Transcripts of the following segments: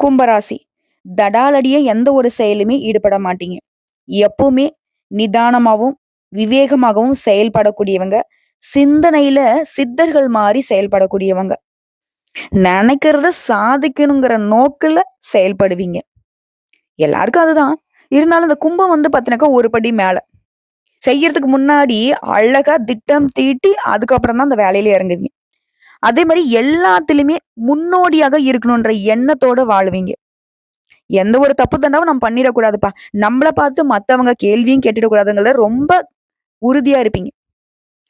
கும்பராசி. தடாலடிய எந்த ஒரு செயலுமே ஈடுபட மாட்டீங்க. எப்பவுமே நிதானமாவும், விவேகமாகவும் செயல்படக்கூடியவங்க. சிந்தனையில சித்தர்கள் மாரி செயல்படக்கூடியவங்க. நெனைக்கிறத சாதிக்கணுங்கிற நோக்குல செயல்படுவீங்க. எல்லாருக்கும் அதுதான். இருந்தாலும் இந்த கும்பம் பாத்தீனாக்கா ஒரு படி மேல. செய்யறதுக்கு முன்னாடி அழகா திட்டம் தீட்டி, அதுக்கப்புறம் தான் அந்த வேலையில இறங்குவீங்க. அதே மாரி எல்லாத்துலயுமே முன்னோடியாக இருக்கணுன்ற எண்ணத்தோட வாழுவீங்க. எந்த ஒரு தப்பு தண்டாவும் நம்ம பண்ணிடக்கூடாதுப்பா. நம்மள பார்த்து மத்தவங்க கேள்வியும் கேட்டுடக்கூடாதுங்கிறதுல ரொம்ப உறுதியா இருப்பீங்க.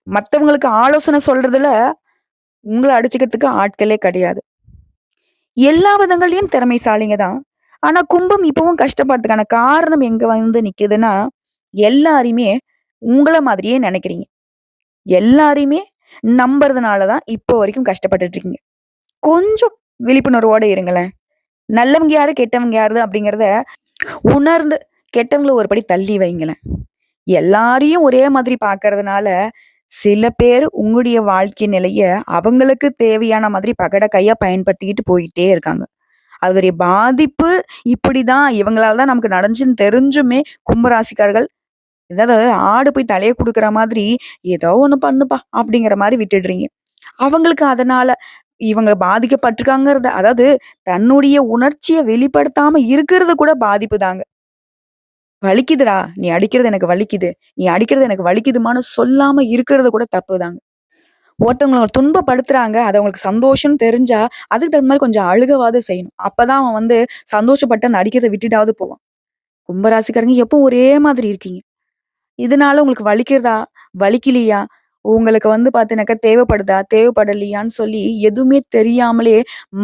மத்தவங்களுக்கு ஆலோசனை சொல்றதுல உங்கள அடிச்சுக்கிறதுக்கு ஆட்களே கிடையாது. எல்லா விதங்கள்லயும் திறமைசாலிங்க தான். ஆனா கும்பம் இப்பவும் கஷ்டப்படுறதுக்கான காரணம் எங்க நிக்குதுன்னா, எல்லாரையுமே உங்கள மாதிரியே நெனைக்கிறீங்க. எல்லாரையுமே நம்புறதுனால தான் இப்போ வரைக்கும் கஷ்டப்பட்டுட்டு இருக்கீங்க. கொஞ்சம் விழிப்புணர்வோட இருங்களேன். நல்லவங்க யாரு, கெட்டவங்க யாரு அப்படிங்கிறத உணர்ந்து கெட்டவங்கள ஒரு படி தள்ளி வைங்களேன். எல்லாரையும் ஒரே மாதிரி பார்க்கறதுனால, சில பேர் உங்களுடைய வாழ்க்கை நிலைய அவங்களுக்கு தேவையான மாதிரி பகட கையா பயன்படுத்திக்கிட்டு போயிட்டே இருக்காங்க. அதோடைய பாதிப்பு இப்படிதான், இவங்களால தான் நமக்கு நடந்துச்சுன்னு தெரிஞ்சுமே கும்பராசிக்காரர்கள், ஏதாவது ஆடு போய் தலைய குடுக்குற மாதிரி, "ஏதோ ஒண்ணு பண்ணுப்பா" அப்படிங்கிற மாரி விட்டுடுறீங்க. அவங்களுக்கு அதனால இவங்க பாதிக்கப்பட்டுருக்காங்கிறத அதாவது தன்னுடைய உணர்ச்சிய வெளிப்படுத்தாம இருக்கிறது கூட பாதிப்பு தாங்க. "வலிக்குதுடா, நீ அடிக்கிறது எனக்கு வலிக்குது. நீ அடிக்கிறது எனக்கு வலிக்குதுமான்னு" சொல்லாம இருக்கிறது கூட தப்புதாங்க. ஒருத்தவங்கள துன்பப்படுத்துறாங்க, அது அவங்களுக்கு சந்தோஷம்னு தெரிஞ்சா, அதுக்கு தகுந்த மாரி கொஞ்சம் அழுகவாது செய்யணும். அப்பதான் அவன் சந்தோஷப்பட்டு அந்த அடிக்கிறத விட்டுட்டாவது போவான். கும்பராசிக்காரங்க எப்பவும் ஒரே மாதிரி இருக்கீங்க. இதனால உங்களுக்கு வலிக்கிறதா? வலிக்கலையா? உங்களுக்கு பார்த்தீங்கன்னாக்கா தேவைப்படுதா? தேவைப்படலையான்னு சொல்லி எதுவுமே தெரியாமலே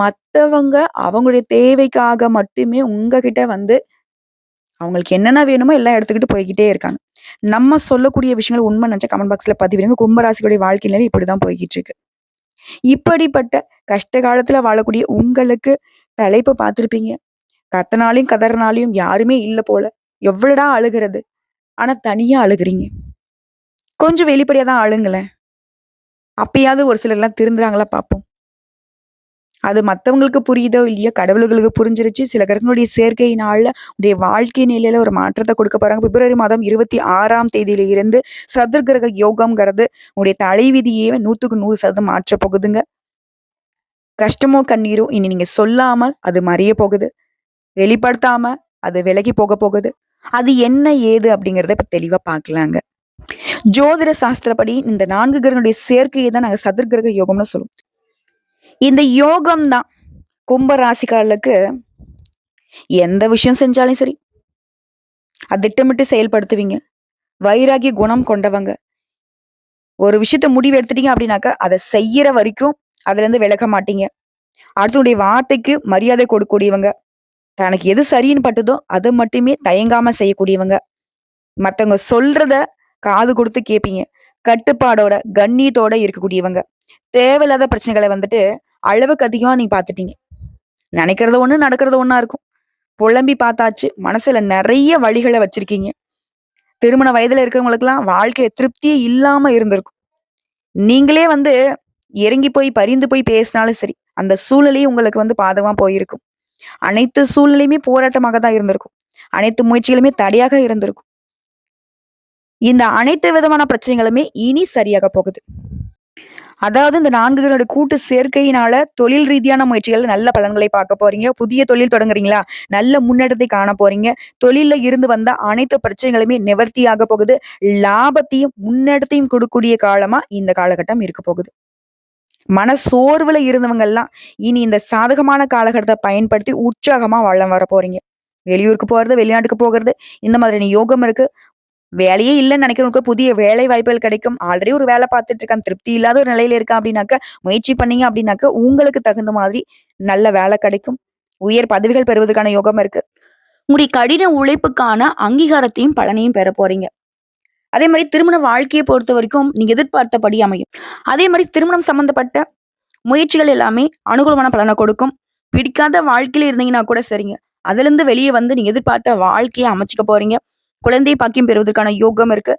மத்தவங்க அவங்களுடைய தேவைக்காக மட்டுமே உங்ககிட்ட அவங்களுக்கு என்னென்ன வேணுமோ எல்லாம் எடுத்துக்கிட்டு போய்க்கிட்டே இருக்காங்க. நம்ம சொல்லக்கூடிய விஷயங்கள் உண்மை நெனச்சா கமெண்ட் பாக்ஸ்ல பதிவிடுங்க. கும்பராசிகளுடைய வாழ்க்கை நிலை இப்படிதான் போய்க்கிட்டு இருக்கு. இப்படிப்பட்ட கஷ்ட காலத்துல வாழக்கூடிய உங்களுக்கு தலைப்ப பார்த்திருப்பீங்க. கத்துனாலையும், கதறினாலையும் யாருமே இல்ல போல. எவ்வளடா அழுகுறது? ஆனா தனியா அழுகுறீங்க. கொஞ்சம் வெளிப்படையா தான் அழுங்களேன். அப்பயாவது ஒரு சிலர்லாம் திருந்துறாங்களா பார்ப்போம். அது மத்தவங்களுக்கு புரியுதோ இல்லையோ, கடவுள்களுக்கு புரிஞ்சிருச்சு. சில கிரகங்களுடைய சேர்க்கையினால உடைய வாழ்க்கை நிலையில ஒரு மாற்றத்த கொடுக்க போறாங்க. பிப்ரவரி மாதம் 26ஆம் தேதியில இருந்து சதுர்கிரக யோகம்ங்கிறது உங்களுடைய தலைவிதியே 100க்கு 100% மாற்றப் போகுதுங்க. கஷ்டமோ, கண்ணீரோ இனி நீங்க சொல்லாமல் அது மறைய போகுது. வெளிப்படுத்தாம அது விலகி போக போகுது. அது என்ன ஏது அப்படிங்கிறத இப்ப தெளிவா பார்க்கலாங்க. ஜோதிட சாஸ்திரப்படி இந்த 4 கிரகங்களுடைய சேர்க்கையை தான் நாங்க சதுர்கிரக யோகம்னு சொல்லுவோம். இந்த யோகம் தான் கும்ப ராசிக்காரர்களுக்கு எந்த விஷயம் செஞ்சாலும் சரி, அது திட்டமிட்டு செயல்படுத்துவீங்க. வைராகிய குணம் கொண்டவங்க. ஒரு விஷயத்த முடிவு எடுத்துட்டீங்க அப்படின்னாக்கா, அத செய்யற வரைக்கும் அதுலருந்து விலக மாட்டீங்க. அடுத்தவங்களுடைய வார்த்தைக்கு மரியாதை கொடுக்கக்கூடியவங்க. தனக்கு எது சரின்னு பட்டுதோ, அத மட்டுமே தயங்காம செய்யக்கூடியவங்க. மத்தவங்க சொல்றத காது கொடுத்து கேட்பீங்க. கட்டுப்பாடோட, கண்ணியத்தோட இருக்கக்கூடியவங்க. தேவையில்லாத பிரச்சனைகள அளவுக்கு அதிகமா நீங்க பார்த்துட்டீங்க. நினைக்கிறது ஒண்ணு, நடக்கிறது ஒண்ணா இருக்கும். புலம்பி பார்த்தாச்சு. மனசுல நெறைய வலிகள வச்சிருக்கீங்க. திருமண வயதுல இருக்கிறவங்களுக்கெல்லாம் வாழ்க்கையில திருப்தியே இல்லாம இருந்திருக்கும். நீங்களே இறங்கி போய் பரிந்து போய் பேசினாலும் சரி, அந்த சூழ்நிலையும் உங்களுக்கு பாதகமா போயிருக்கும். அனைத்து சூழ்நிலையுமே போராட்டமாக தான் இருந்திருக்கும். அனைத்து முயற்சிகளுமே தடையாக இருந்திருக்கும். இந்த அனைத்து விதமான பிரச்சனைகளுமே இனி சரியாக போகுது. அதாவது இந்த 4 கிரகங்களுடைய கூட்டு சேர்க்கையினால தொழில் ரீதியான முயற்சிகள்ல நல்ல பலன்களை பார்க்க போறீங்க. புதிய தொழில் தொடங்குறீங்களா? நல்ல முன்னேற்றத்தை காண போறீங்க. தொழில்ல இருந்து வந்த அனைத்து பிரச்சனைகளுமே நிவர்த்தியாக போகுது. லாபத்தையும், முன்னேற்றத்தையும் கொடுக்கக்கூடிய காலமா இந்த காலகட்டம் இருக்க போகுது. மன சோர்வுல இருந்தவங்கலாம் இனி இந்த சாதகமான காலகட்டத்த பயன்படுத்தி உற்சாகமா வளம் வர போறீங்க. வெளியூருக்கு போறது, வெளிநாட்டுக்கு போகிறது, இந்த மாதிரியான யோகம் இருக்கு. வேலையே இல்லன்னு நினைக்கிறவங்களுக்கு புதிய வேலை வாய்ப்புகள் கிடைக்கும். ஆல்ரெடி ஒரு வேலை பார்த்துட்டு இருக்கான். திருப்தி இல்லாத ஒரு நிலையில இருக்கேன் அப்படின்னாக்க, முயற்சி பண்ணீங்க அப்படின்னாக்க, உங்களுக்கு தகுந்த மாதிரி நல்ல வேலை கிடைக்கும். உயர் பதவிகள் பெறுவதற்கான யோகம் இருக்கு. உங்களுடைய கடின உழைப்புக்கான அங்கீகாரத்தையும், பலனையும் பெற போறீங்க. அதே மாரி திருமண வாழ்க்கைய பொறுத்தவரைக்கும் நீங்க எதிர்பார்த்தபடி அமையும். அதே மாரி திருமணம் சம்பந்தப்பட்ட முயற்சிகள் எல்லாமே அனுகூலமான பலன கொடுக்கும். பிடிக்காத வாழ்க்கையில இருந்தீங்கன்னா கூட சரிங்க. அதிலிருந்து வெளிய நீங்க எதிர்பார்த்த வாழ்க்கைய அமைச்சுக்க போறீங்க. குழந்தை பாக்கியம் பெறுவதற்கான யோகம் இருக்கு.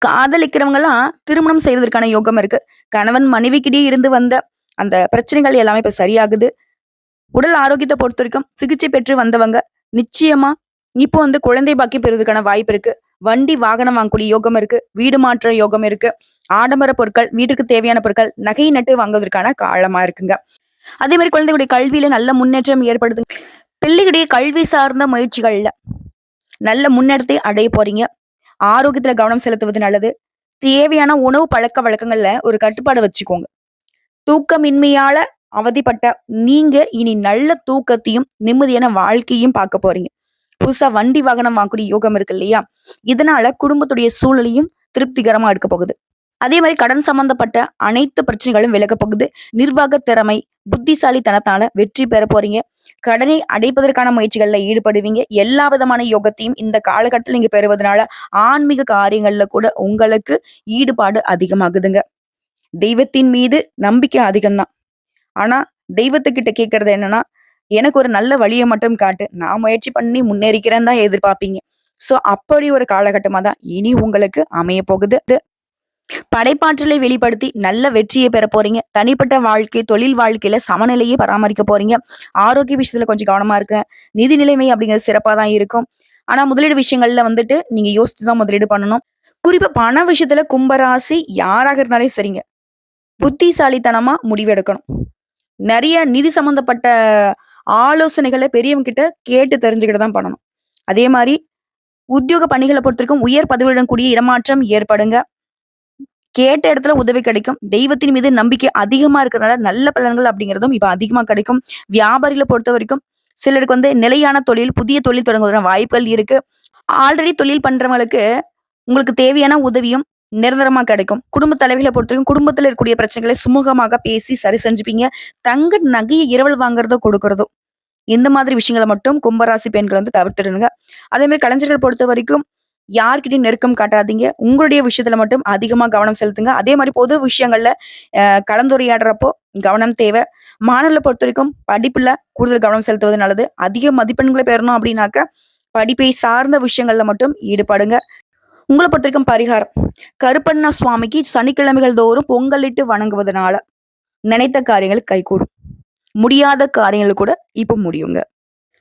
காதலிக்கிறவங்கலாம் திருமணம் செய்வதற்கான யோகம் இருக்கு. கணவன் மனைவிக்கிடையே இருந்து வந்த அந்த பிரச்சனைகள் எல்லாமே இப்ப சரியாகுது. உடல் ஆரோக்கியத்தை பொறுத்த வரைக்கும் சிகிச்சை பெற்று வந்தவங்க நிச்சயமா இப்போ குழந்தை பாக்கியம் பெறுவதற்கான வாய்ப்பு இருக்கு. வண்டி வாகனம் வாங்கக்கூடிய யோகம் இருக்கு. வீடு மாற்ற யோகம் இருக்கு. ஆடம்பர பொருட்கள், வீட்டுக்கு தேவையான பொருட்கள், நகை நட்டு வாங்குவதற்கான காலமா இருக்குங்க. அதே மாதிரி குழந்தைகளுடைய கல்வியில நல்ல முன்னேற்றம் ஏற்படுது. பிள்ளைகளுடைய கல்வி சார்ந்த முயற்சிகள்ல நல்ல முன்னேற்றத்தை அடைய போறீங்க. ஆரோக்கியத்துல கவனம் செலுத்துவது நல்லது. தேவையான உணவு பழக்க வழக்கங்கள்ல ஒரு கட்டுப்பாடு வச்சுக்கோங்க. தூக்கமின்மையால அவதிப்பட்ட நீங்க இனி நல்ல தூக்கத்தையும் நிம்மதியான வாழ்க்கையும் பார்க்க போறீங்க. புதுசா வண்டி வாகனம் வாங்கக்கூடிய யோகம் இருக்கு இல்லையா? இதனால குடும்பத்துடைய சூழலையும் திருப்திகரமா இருக்க போகுது. அதே மாதிரி கடன் சம்பந்தப்பட்ட அனைத்து பிரச்சனைகளும் விலக போகுது. நிர்வாக திறமை, புத்திசாலித்தனத்தால வெற்றி பெற போறீங்க. கடனை அடைப்பதற்கான முயற்சிகள்ல ஈடுபடுவீங்க. எல்லா விதமான யோகத்தையும் இந்த காலகட்டத்தில் நீங்க பெறுவதனால ஆன்மீக காரியங்கள்ல கூட உங்களுக்கு ஈடுபாடு அதிகமாகுதுங்க. தெய்வத்தின் மீது நம்பிக்கை அதிகம்தான். ஆனா தெய்வத்துக்கிட்ட கேட்கறது என்னன்னா, எனக்கு ஒரு நல்ல வழியை மட்டும் காட்டு, நான் முயற்சி பண்ணி முன்னேறிக்கிறேன்னு தான் எதிர்பார்ப்பீங்க. சோ அப்படி ஒரு காலகட்டமா தான் இனி உங்களுக்கு அமைய போகுது. படைப்பாற்றலை வெளிப்படுத்தி நல்ல வெற்றியை பெற போறீங்க. தனிப்பட்ட வாழ்க்கை, தொழில் வாழ்க்கையில சமநிலையை பராமரிக்க போறீங்க. ஆரோக்கிய விஷயத்துல கொஞ்சம் கவனமா இருக்க. நிதி நிலைமை அப்படிங்கிறது சிறப்பா தான் இருக்கும். ஆனா முதலீடு விஷயங்கள்ல நீங்க யோசிச்சு தான் முதலீடு பண்ணணும். குறிப்பா பண விஷயத்துல கும்பராசி யாராக இருந்தாலும் சரிங்க, புத்திசாலித்தனமா முடிவெடுக்கணும். நிறைய நிதி சம்பந்தப்பட்ட ஆலோசனைகளை பெரியவங்க கிட்ட கேட்டு தெரிஞ்சுக்கிட்டு தான் பண்ணணும். அதே மாதிரி உத்தியோக பணிகளை பொறுத்திருக்கும் உயர் பதவியுடன் கூடிய இடமாற்றம் ஏற்படுங்க. கேட்ட இடத்துல உதவி கிடைக்கும். தெய்வத்தின் மீது நம்பிக்கை அதிகமா இருக்கிறதுனால நல்ல பலன்கள் அப்படிங்கிறதும் இப்ப அதிகமா கிடைக்கும். வியாபாரிகளை பொறுத்த வரைக்கும் சிலருக்கு நிலையான தொழில், புதிய தொழில் தொடங்குவதற்கான வாய்ப்புகள் இருக்கு. ஆல்ரெடி தொழில் பண்றவங்களுக்கு உங்களுக்கு தேவையான உதவியும் நிரந்தரமா கிடைக்கும். குடும்ப தலைவிகளை பொறுத்தவரைக்கும் குடும்பத்துல இருக்கக்கூடிய பிரச்சனைகளை சுமூகமாக பேசி சரி செஞ்சுப்பீங்க. தங்க நகையை இரவல் வாங்குறதோ கொடுக்கறதோ இந்த மாதிரி விஷயங்களை மட்டும் கும்பராசி பெண்கள் தவிர்த்துடுங்க. அதே மாதிரி கலைஞர்கள் பொறுத்த வரைக்கும் யார்கிட்டயும் நெருக்கம் காட்டாதீங்க. உங்களுடைய விஷயத்துல மட்டும் அதிகமா கவனம் செலுத்துங்க. அதே மாதிரி பொது விஷயங்கள்ல கலந்துரையாடுறப்போ கவனம் தேவை. மாணவர்களை பொறுத்த வரைக்கும் படிப்புல கூடுதல் கவனம் செலுத்துவது நல்லது. அதிக மதிப்பெண்களை பெறணும் அப்படின்னாக்க படிப்பை சார்ந்த விஷயங்கள்ல மட்டும் ஈடுபடுங்க. உங்களை பொறுத்த வரைக்கும் பரிகாரம், கருப்பண்ண சுவாமிக்கு சனிக்கிழமைகள் தோறும் பொங்கலிட்டு வணங்குவதனால நினைத்த காரியங்கள் கைகூடும். முடியாத காரியங்கள் கூட இப்ப முடியுங்க.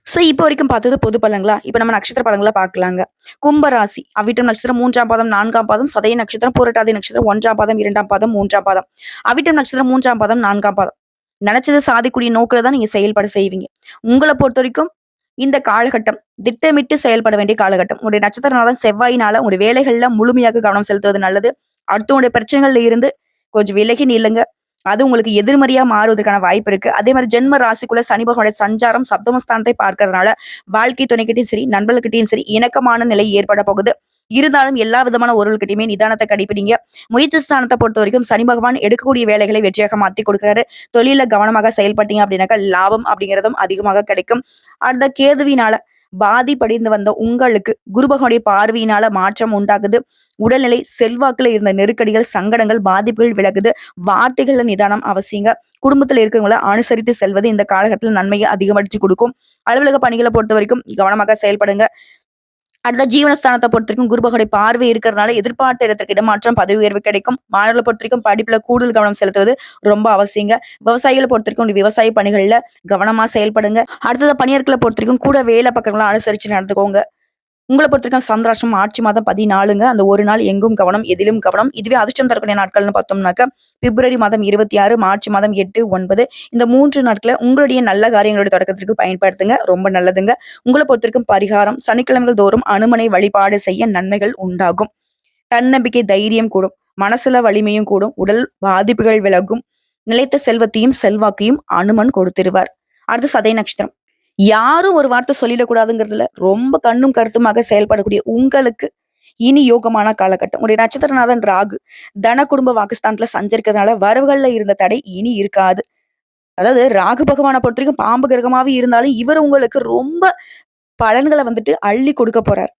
சோ இப்போ வரைக்கும் பார்த்தது பொது பலன்களா? இப்ப நம்ம நட்சத்திர பலன்களை பார்க்கலாங்க. கும்பராசி அவிட்டம் நட்சத்திரம் 3ஆம் பாதம் 4ஆம் பாதம், சதய நட்சத்திரம் பூரட்டாதி நட்சத்திரம் 1ஆம் பாதம் 2ஆம் பாதம் 3ஆம் பாதம், அவிட்டம் நட்சத்திரம் 3ஆம் பாதம் 4ஆம் பாதம். நினைச்சதை சாதிக்கூடிய நோக்கில தான் நீங்க செயல்பட செய்வீங்க. உங்களை பொறுத்த வரைக்கும் இந்த காலகட்டம் திட்டமிட்டு செயல்பட வேண்டிய காலகட்டம். உங்களுடைய நட்சத்திரநாதன் செவ்வாயினால உங்களுடைய வேலைகள்ல முழுமையாக கவனம் செலுத்துவது நல்லது. அடுத்தவங்களுடைய பிரச்சனைகள்ல இருந்து கொஞ்சம் விலகி நில்லுங்க. அது உங்களுக்கு எதிர்மறையா மாறுவதற்கான வாய்ப்பு இருக்கு. அதே மாதிரி ஜென்ம ராசிக்குள்ள சனி பகவானுடைய சஞ்சாரம் சப்தமஸ்தானத்தை பார்க்கறதுனால வாழ்க்கை துணைக்கிட்டையும் சரி, நண்பர்கிட்டையும் சரி இணக்கமான நிலை ஏற்பட போகுது. இருந்தாலும் எல்லா விதமான ஒருவர்கிட்டயுமே நிதானத்தை கடைபிடிங்க. முயற்சி ஸ்தானத்தை பொறுத்த வரைக்கும் சனி பகவான் எடுக்கக்கூடிய வேலைகளை வெற்றியாக மாத்தி கொடுக்குறாரு. தொழில கவனமாக செயல்பட்டீங்க அப்படின்னாக்கா லாபம் அப்படிங்கிறதும் அதிகமாக கிடைக்கும். அந்த கேதுவினால பாதிப்படைந்து வந்த உங்களுக்கு குரு பகவானுடைய பார்வையினால மாற்றம் உண்டாகுது. உடல்நிலை, செல்வாக்குல இருந்த நெருக்கடிகள், சங்கடங்கள், பாதிப்புகள் விலகுது. வார்த்தைகள்ல நிதானம் அவசியங்க. குடும்பத்துல இருக்கிறவங்கள அனுசரித்து செல்வது இந்த காலகட்டத்தில் நன்மையை அதிகமடிச்சு கொடுக்கும். அலுவலக பணிகளை பொறுத்த வரைக்கும் கவனமாக செயல்படுங்க. அடுத்த ஜீவனஸ்தானத்தை பொறுத்த வரைக்கும் குரு பகவானுடைய பார்வை இருக்கிறதுனால எதிர்பார்த்த இடத்துக்கு இடமாற்றம், பதவி உயர்வு கிடைக்கும். மாணவர்களை பொறுத்த வரைக்கும் படிப்புல கூடுதல் கவனம் செலுத்துவது ரொம்ப அவசியங்க. விவசாயிகளை பொறுத்த வரைக்கும் விவசாய பணிகள்ல கவனமா செயல்படுங்க. அடுத்தது பணியாட்களை பொறுத்த வரைக்கும் கூட வேலை பக்கங்களை அனுசரிச்சு நடந்துக்கோங்க. உங்களை பொறுத்த வரைக்கும் சந்திராஷ்டிரம் ஆட்சி மாதம் 14ங்க. அந்த ஒரு நாள் எங்கும் கவனம், எதிலும் கவனம். இதுவே அதிர்ஷ்டம் தரக்கூடிய நாட்கள்னு பார்த்தோம்னாக்க பிப்ரவரி மாதம் 26, மார்ச் மாதம் 8, 9 இந்த 3 நாட்களை உங்களுடைய நல்ல காரியங்களுடைய தொடக்கத்திற்கு பயன்படுத்துங்க. ரொம்ப நல்லதுங்க. உங்களை பொறுத்த வரைக்கும் பரிகாரம், சனிக்கிழமைகள் தோறும் அனுமனை வழிபாடு செய்ய நன்மைகள் உண்டாகும். தன்னம்பிக்கை, தைரியம் கூடும். மனசுல வலிமையும் கூடும். உடல் பாதிப்புகள் விலகும். நிலைத்த செல்வத்தையும் செல்வாக்கையும் அனுமன் கொடுத்திருவார். அடுத்து சதய நட்சத்திரம். யாரும் ஒரு வார்த்தை சொல்லிடக்கூடாதுங்கிறதுல ரொம்ப கண்ணும் கருத்துமாக செயல்படக்கூடிய உங்களுக்கு இனி யோகமான காலகட்டம். உங்களுடைய நட்சத்திரநாதன் ராகு தன குடும்ப வாக்குஸ்தானத்துல சஞ்சரிக்கிறதுனால வரவுகள்ல இருந்த தடை இனி இருக்காது. அதாவது ராகு பகவானை பொறுத்த வரைக்கும் பாம்பு கிரகமாவே இருந்தாலும் இவர் உங்களுக்கு ரொம்ப பலன்களை அள்ளி கொடுக்க போறார்.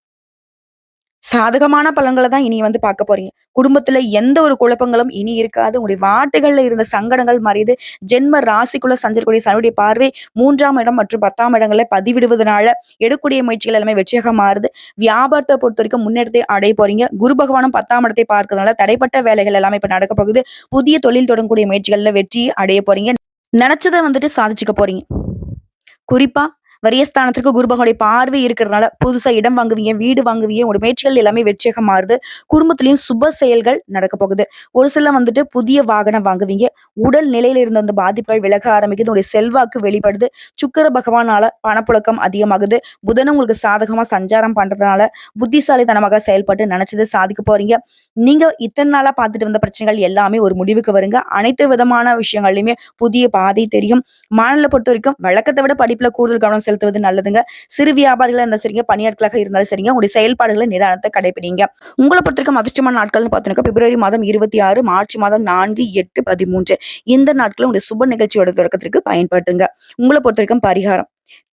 சாதகமான பலன்களை தான் இனி பார்க்க போறீங்க. குடும்பத்துல எந்த ஒரு குழப்பங்களும் இனி இருக்காது. உங்களுடைய வார்த்தைகள்ல இருந்த சங்கடங்கள் மறையுது. ஜென்ம ராசிக்குள்ள சஞ்சரிக்கூடிய சனியுடைய பார்வை 3ஆம் இடம் மற்றும் 10ஆம் இடங்களை பதிவிடுவதனால எடுக்கக்கூடிய முயற்சிகள் எல்லாமே வெற்றியாக மாறுது. வியாபாரத்தை பொறுத்த வரைக்கும் முன்னேற்றத்தை அடைய போறீங்க. குரு பகவானும் 10ஆம் இடத்தை பார்க்கறதுனால தடைப்பட்ட வேலைகள் எல்லாமே இப்ப நடக்க போகுது. புதிய தொழில் தொடங்கக்கூடிய முயற்சிகள்ல வெற்றி அடைய போறீங்க. நினைச்சதை சாதிச்சுக்க போறீங்க. குறிப்பா வரியஸ்தானத்திற்கு குரு பகவானுடைய பார்வை இருக்கிறதுனால புதுசா இடம் வாங்குவீங்க, வீடு வாங்குவீங்க. உங்களோட முயற்சிகள் எல்லாமே வெற்றியாக மாறுது. குடும்பத்திலயும் சுப செயல்கள் நடக்க போகுது. ஒரு சிலர் வந்துட்டு புதிய வாகனம் வாங்குவீங்க. உடல் நிலையில இருந்த அந்த பாதிப்புகள் விலக ஆரம்பிக்குது. உங்களுடைய செல்வாக்கு வெளிப்படுது. சுக்கிர பகவானால பணப்புழக்கம் அதிகமாகுது. புதனும் உங்களுக்கு சாதகமா சஞ்சாரம் பண்றதுனால புத்திசாலித்தனமாக செயல்பட்டு நினைச்சதை சாதிக்க போறீங்க. நீங்க இத்தனை நாளா பார்த்துட்டு வந்த பிரச்சனைகள் எல்லாமே ஒரு முடிவுக்கு வருங்க. அனைத்து விதமான விஷயங்கள்லயுமே புதிய பாதை தெரியும். மாணவர்களை பொறுத்த வரைக்கும் வழக்கத்தை விட படிப்புல கூடுதல் கவனம் செலுத்துவது நல்லதுங்க. சிறு வியாபாரிகளா இருந்தாலும் சரிங்க, பணியாட்களாக இருந்தாலும் சரிங்க, உங்களுடைய செயல்பாடுகளை நிதானத்தை கடைபிடிங்க. உங்களை பொறுத்தவரைக்கும் அதிர்ஷ்டமான நாட்கள்னு பார்த்தீங்கன்னா பிப்ரவரி மாதம் 26, மார்ச் மாதம் 4, 8, 13 இந்த நாட்களும் உங்களுடைய சுப நிகழ்ச்சியோட தொடக்கத்திற்கு பயன்படுத்துங்க. உங்களை பொறுத்த வரைக்கும் பரிகாரம்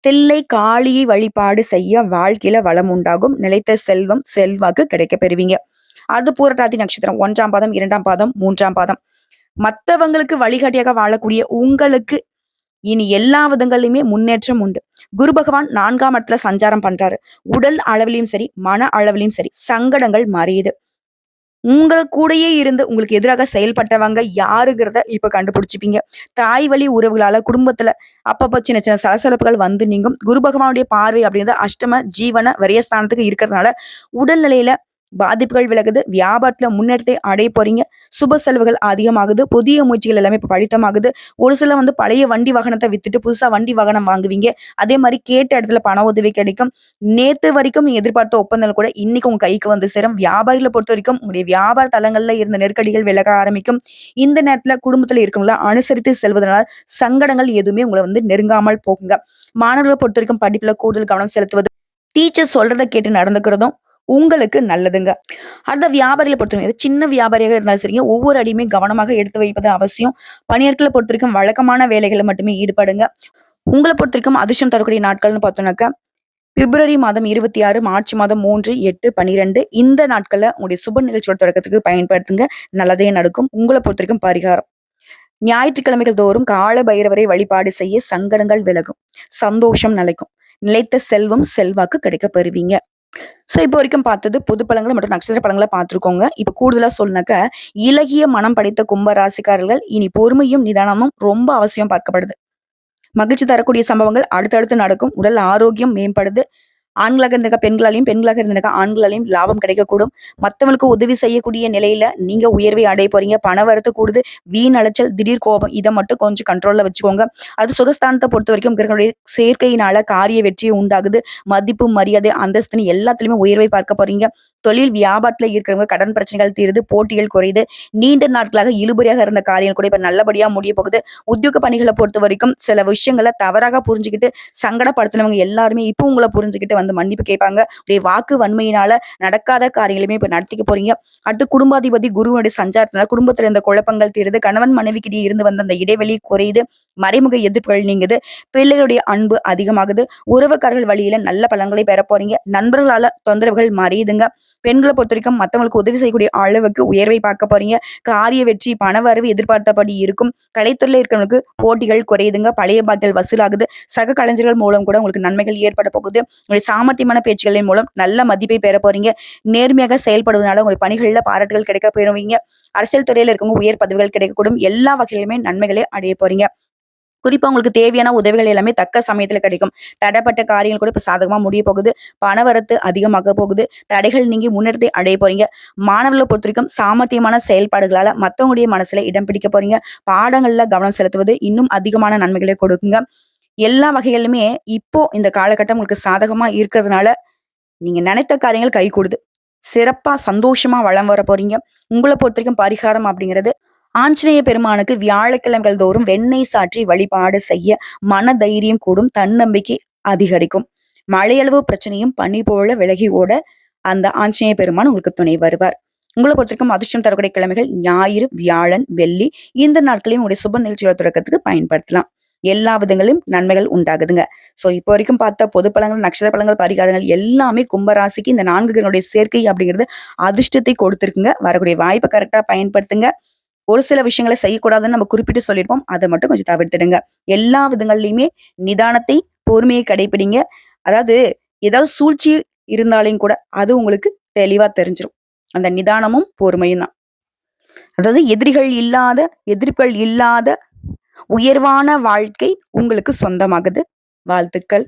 தில்லை காளியை வழிபாடு செய்ய வாழ்க்கையில வளம் உண்டாகும். நிலைத்த செல்வம் செல்வாக்கு கிடைக்க பெறுவீங்க. அது பூரட்டாதி நட்சத்திரம் 1ஆம் பாதம், 2ஆம் பாதம், 3ஆம் பாதம். மத்தவங்களுக்கு வழிகாட்டியாக வாழக்கூடிய உங்களுக்கு இனி எல்லா விதங்களிலுமே முன்னேற்றம் உண்டு. குரு பகவான் 4ஆம் இடத்துல சஞ்சாரம் பண்றாரு. உடல் அளவிலையும் சரி, மன அளவிலையும் சரி, சங்கடங்கள் மறையுது. உங்க கூடயே இருந்து உங்களுக்கு எதிராக செயல்பட்டவங்க யாருங்கிறத இப்ப கண்டுபிடிச்சுப்பீங்க. தாய் வழி உறவுகளால குடும்பத்துல அப்பப்ப சின்ன சின்ன சலசலப்புகள் வந்து நீங்கும். குரு பகவானுடைய பார்வை அப்படிங்கிறது அஷ்டம ஜீவன வரியஸ்தானத்துக்கு இருக்கிறதுனால உடல்நிலையில பாதிப்புகள் விலகுது. வியாபாரத்துல முன்னேற்றத்தை அடைய போறீங்க. சுப செலவுகள் அதிகமாகுது. புதிய முயற்சிகள் எல்லாமே இப்ப பலித்தமாகுது. ஒரு சில பழைய வண்டி வாகனத்தை வித்துட்டு புதுசா வண்டி வாகனம் வாங்குவீங்க. அதே மாதிரி கேட்ட இடத்துல பண உதவி கிடைக்கும். நேத்து வரைக்கும் நீங்க எதிர்பார்த்த ஒப்பந்தங்கள் கூட இன்னைக்கு உங்க கைக்கு வந்து சேரும். வியாபாரிகளை பொறுத்த வரைக்கும் உங்களுடைய வியாபார தலங்கள்ல இருந்த நெருக்கடிகள் விலக ஆரம்பிக்கும். இந்த நேரத்துல குடும்பத்துல இருக்கவங்கள அனுசரித்து செல்வதனால சங்கடங்கள் எதுவுமே உங்களை நெருங்காமல் போகுங்க. மாணவர்களை பொறுத்த வரைக்கும் படிப்புல கூடுதல் கவனம் செலுத்துவது, டீச்சர் சொல்றதை கேட்டு நடந்துக்கிறதும் உங்களுக்கு நல்லதுங்க. அந்த வியாபாரிகளை பொறுத்தவரை சின்ன வியாபாரியாக இருந்தாலும் சரிங்க, ஒவ்வொரு அடியுமே கவனமாக எடுத்து வைப்பது அவசியம். பணியாட்களை பொறுத்த வரைக்கும் வழக்கமான வேலைகளை மட்டுமே ஈடுபடுங்க. உங்களை பொறுத்த வரைக்கும் அதிர்ஷ்டம் தரக்கூடிய நாட்கள்னு பார்த்தோம்னாக்கா பிப்ரவரி மாதம் 26, மார்ச் மாதம் 3, 8, 12 இந்த நாட்கள்ல உங்களுடைய சுப நிகழ்ச்சியோட தொடக்கத்துக்கு பயன்படுத்துங்க. நல்லதே நடக்கும். உங்களை பொறுத்த வரைக்கும் பரிகாரம் ஞாயிற்றுக்கிழமைகள் தோறும் கால பைரவரை வழிபாடு செய்ய சங்கடங்கள் விலகும். சந்தோஷம் நிலைக்கும். நிலைத்த செல்வம் செல்வாக்கு கிடைக்க பெறுவீங்க. சோ இப்போ வரைக்கும் பார்த்தது பொது பலன்கள் மற்றும் நட்சத்திர பலன்களை பார்த்திருக்கோங்க. இப்ப கூடுதலா சொல்லுனாக்க இலகிய மனம் படைத்த கும்ப ராசிக்காரர்கள் இனி பொறுமையும் நிதானமும் ரொம்ப அவசியம் பார்க்கப்படுது. மகிழ்ச்சி தரக்கூடிய சம்பவங்கள் அடுத்தடுத்து நடக்கும். உடல் ஆரோக்கியம் மேம்படுது. ஆண்களாக இருந்திருக்க பெண்களாலையும், பெண்களாக இருந்திருக்க ஆண்களாலையும் லாபம் கிடைக்கக்கூடும். மத்தவங்களுக்கு உதவி செய்யக்கூடிய நிலையில நீங்க உயர்வை அடைய போறீங்க. பண வரத்து கூடுது. வீண் அலைச்சல், திடீர் கோபம் இதை மட்டும் கொஞ்சம் கண்ட்ரோல்ல வச்சுக்கோங்க. அது சுகஸ்தானத்தை பொறுத்த வரைக்கும் கிரகங்களுடைய சேர்க்கையினால காரிய வெற்றி உண்டாகுது. மதிப்பு, மரியாதை, அந்தஸ்துன்னு எல்லாத்துலயுமே உயர்வை பார்க்க போறீங்க. தொழில் வியாபாரத்துல இருக்கிறவங்க கடன் பிரச்சனைகள் தீருது. போட்டிகள் குறையுது. நீண்ட நாட்களாக இழுபறியாக இருந்த காரியங்கள் கூட இப்ப நல்லபடியா முடிய போகுது. உத்தியோக பணிகளை பொறுத்த வரைக்கும் சில விஷயங்களை தவறாக புரிஞ்சுக்கிட்டு சங்கடப்படுத்தினவங்க எல்லாருமே இப்போ உங்களை புரிஞ்சுக்கிட்டு மன்னிப்பு கேட்பாங்க. உடைய வாக்கு வன்மையினால நடக்காத காரியங்களுமே இப்ப நடத்திக்க போறீங்க. அடுத்து குடும்பாதிபதி குருவனுடைய சஞ்சாரத்தினால குடும்பத்துல இருந்த குழப்பங்கள் தீருது. கணவன் மனைவிக்கிட்டே இருந்து வந்த அந்த இடைவெளி குறையுது. மறைமுக எதிர்ப்புகள் நீங்குது. பிள்ளைகளுடைய அன்பு அதிகமாகுது. உறவுக்காரர்கள் வழியில நல்ல பலன்களை பெற போறீங்க. நண்பர்களால தொந்தரவுகள் மறையுதுங்க. பெண்களை பொறுத்த வரைக்கும் மத்தவங்களுக்கு உதவி செய்யக்கூடிய அளவுக்கு உயர்வை பார்க்க போறீங்க. காரிய வெற்றி, பண வரவு எதிர்பார்த்தபடி இருக்கும். கலைத்துறையில இருக்கிறவங்களுக்கு போட்டிகள் குறையுதுங்க. பழைய பாக்கிகள் வசூலாகுது. சக கலைஞர்கள் மூலம் கூட உங்களுக்கு நன்மைகள் ஏற்பட போகுது. உங்களுடைய சாமர்த்தியமான பேச்சுகளின் மூலம் நல்ல மதிப்பை பெற போறீங்க. நேர்மையாக செயல்படுவதனால உங்களுடைய பணிகள்ல பாராட்டுகள் கிடைக்க பெறுவீங்க. அரசியல் துறையில இருக்கவங்க உயர் பதவிகள் கிடைக்கக்கூடும். எல்லா வகையிலுமே நன்மைகளை அடைய போறீங்க. குறிப்பா உங்களுக்கு தேவையான உதவிகள் எல்லாமே தக்க சமயத்துல கிடைக்கும். தடைப்பட்ட காரியங்கள் கூட இப்ப சாதகமா முடிய போகுது. பணவரத்து அதிகமாக போகுது. தடைகள் நீங்கி முன்னேற்றத்தை அடைய போறீங்க. மாணவர்களை பொறுத்த வரைக்கும் சாமர்த்தியமான செயல்பாடுகளால மத்தவங்களுடைய மனசுல இடம் பிடிக்க போறீங்க. பாடங்கள்ல கவனம் செலுத்துவது இன்னும் அதிகமான நன்மைகளை கொடுக்குங்க. எல்லா வகைகளிலுமே இப்போ இந்த காலகட்டம் உங்களுக்கு சாதகமா இருக்கிறதுனால நீங்க நினைத்த காரியங்கள் கைகூடுது. சிறப்பா சந்தோஷமா வளம் வர போறீங்க. உங்களை பொறுத்த வரைக்கும் பரிகாரம் அப்படிங்கிறது ஆஞ்சநேய பெருமானுக்கு வியாழக்கிழமைகள் தோறும் வெண்ணெய் சாற்றி வழிபாடு செய்ய மன தைரியம் கூடும். தன்னம்பிக்கை அதிகரிக்கும். மழையளவு பிரச்சனையும் பனி போல விலகி ஓட அந்த ஆஞ்சநேய பெருமான் உங்களுக்கு துணை வருவார். உங்களை பொறுத்த வரைக்கும் அதிர்ஷ்டம் தரக்கூடிய கிழமைகள் ஞாயிறு, வியாழன், வெள்ளி இந்த நாட்களையும் உங்களுடைய சுப நிகழ்ச்சியோட தொடக்கத்துக்கு பயன்படுத்தலாம். எல்லா விதங்களிலும் நன்மைகள் உண்டாகுதுங்க. சோ இப்போ வரைக்கும் பார்த்த பொது பலன்கள், நட்சத்திர பலன்கள், பரிகாரங்கள் எல்லாமே கும்பராசிக்கு இந்த 4 கிரகங்களுடைய சேர்க்கை அப்படிங்கிறது அதிர்ஷ்டத்தை கொடுத்திருக்குங்க. வரக்கூடிய வாய்ப்பை கரெக்டா பயன்படுத்துங்க. ஒரு சில விஷயங்களை செய்யக்கூடாதுன்னு நம்ம குறிப்பிட்டு சொல்லியிருப்போம். அதை மட்டும் கொஞ்சம் தவிர்த்துடுங்க. எல்லா விதங்கள்லயுமே நிதானத்தை, பொறுமையை கடைபிடிங்க. அதாவது ஏதாவது சூழ்ச்சி இருந்தாலும் கூட அது உங்களுக்கு தெளிவா தெரிஞ்சிடும். அந்த நிதானமும் பொறுமையும் தான். அதாவது எதிரிகள் இல்லாத, எதிர்ப்புகள் இல்லாத உயர்வான வாழ்க்கை உங்களுக்கு சொந்தமாகுது. வாழ்த்துக்கள்.